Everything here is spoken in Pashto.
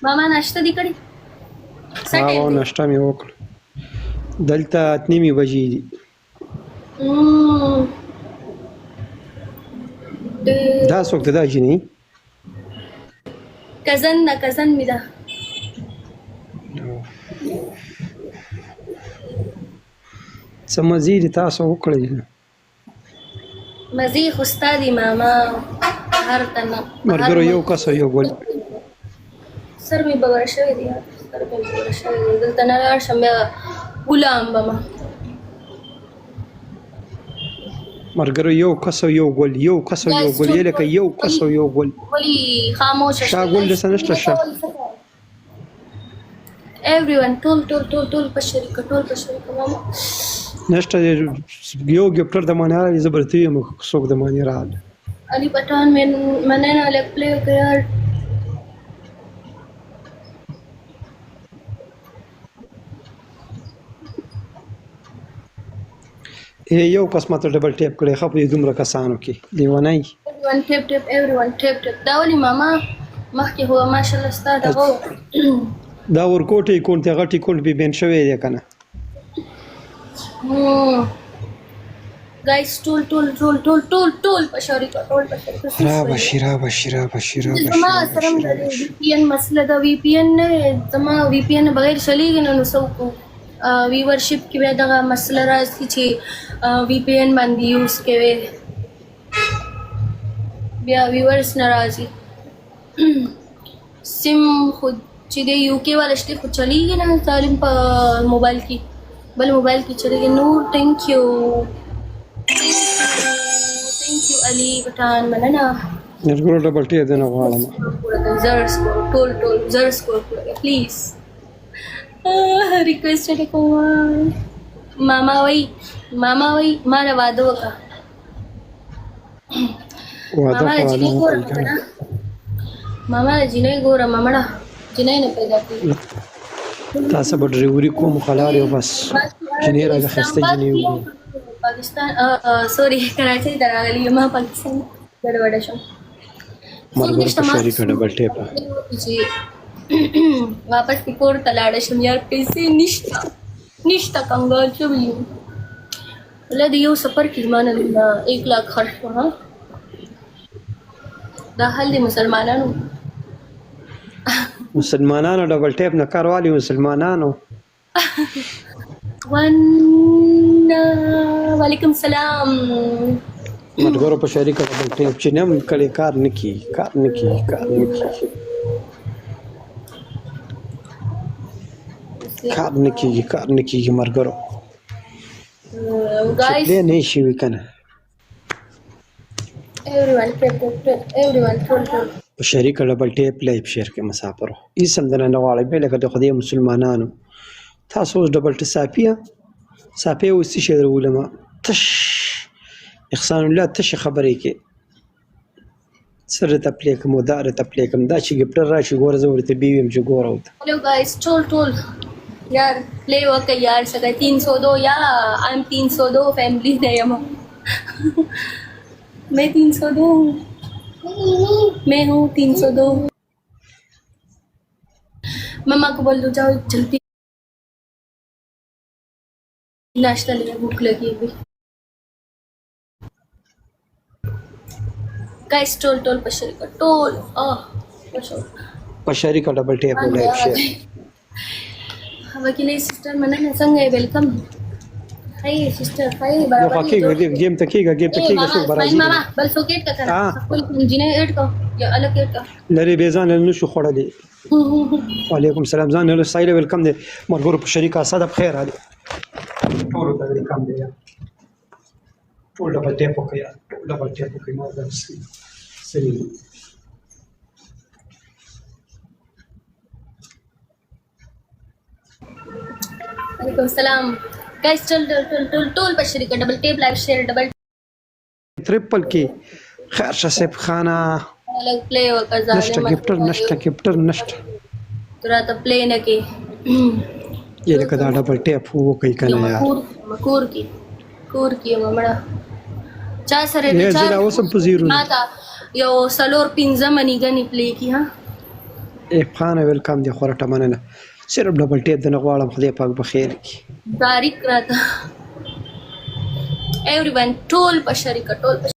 ماما ناشته دي کړې؟ ناشته مې وکړه. دلته 8:30 بجې دي. دا څوک ده دا جینۍ؟ کزن مې ده. څه مزې دي تاسو وکړئ؟ مزې خو ستا دي ماما، هر تنه ملګرو یو کس او یو ګل. سر مې ببر شوی دی، دلته نه لاړ شم بیا ګلام به ما. ملګرو یو کس او یو ګل، یو کس او یو ګل، یې لکه یو کس او یو ګل. ولې خاموشه شا ګل دسه نشته شه. everyone ټول په شریکه ماما نشته یو ګفټر د مانه راځي زبرتي یم څوک د مانه راځي. علي پټان مننه لک پلی کړ. یو کس ماته ډبل ټیپ کړي خو په دومره کسانو کې لیونی. everyone ټیپ دا ولي ماما مخکې هو ماشاءالله ستاسو دغه دا ورکوټي کونټه غټي کونټ به بین شوی دی کنه. guys ټول په شریکه را بشیرا ما سره د VPN مسله دا VPN نه زما VPN بغیر چلیږي نو څوک ویورشپ کې بیا دغه مسله راځي چې VPN باندې یوز کوي بیا ویورس ناراضي. سیم خود چې د UK والا شته خو چلیږي نه سالم په موبایل کې بل موبایل کې چلیږي. نور ثانک یو علي پټان مننه. نرګرو ډبل ټی دنه غواړم زر سکور پلیز ریکویسټ کوم. ماما وای ما نه واده وکړه. ماما جینۍ ګوره مامړه جینۍ نه پیدا کړي. تاسو به ډریوري کوم خلار یو بس جینۍ راځه خسته جینۍ وګورئ. پاکستان سوري کراچۍ ته راغلی یم. پاکستان ګډوډ شم. مرګ په شریکه ډبل ټیپ واپس کور ته لاړ شم یار. پیسې نشته کنګال شوی یم. ولې یو سفر کې مانه 1 लाख خرج کړه. دا حل دی مسلمانانو ډبل ټیپ نه کاروالي مسلمانانو. وعلیکم السلام. ملګرو په شریکه ډبل ټیپ چې نم کړي کار نه کی ملګرو guys نه شي وکنه. everyone په شریکه ډبل ټیپ لایف شیر کې مسافرو اسم د نه غواړي به لکه د خدای مسلمانانو تاسو ډبل ټی صافي وسې شه علماء تش احسان الله تش خبرې کې سره تپلیک مدار تپلیک دا چې ګپټر راشي ګور زه ورته بیویم چې ګور اوت. هلو گایز ټول یار پلی وکړه یار څنګه 302 یا I'm 302 فیملی دی یم. मैं 302 मैं हूँ 302. मम्मा को बोल दो जाओ जल्दी नाश्ता ले भूख लगी अभी. गाइस टोल पशरी का डबल टेप लाइव शेयर. वकील सिस्टर मना संग वेलकम. हाय सिस्टर हाय बराबर गेम तकीगा सो बराबर मामा बल सॉकेट का करा कोई जिने ऐड का या अलग ऐड का لري بیزان له شو خړلې. وعلیکم السلام ځان له سایل ویلکم دې مرګور په شریکه صد بخیر علي ټول ته ویلکم دې ټول ډبل ټیپ وکیا ما ده سلی. وعلیکم السلام गाइस टोल पर शरीक double tape live share double triple की खैर शसेब खाना अलग प्ले वका जाने गिफ्टर नष्ट तुरा तो प्ले न के ये लगा डबल टेप वो कहीं करना यार कोर की ममड़ा चा सरे ये जरा वो सब पुजीरू یو 4-5 منیګنې پلی کی ها. افغان ویلکم دی خورټه مننه صرف ډبل ټیپ د نه غواړم خدای پاک بخیر کی باریک راته ایوری ون ټول په شریکه ټول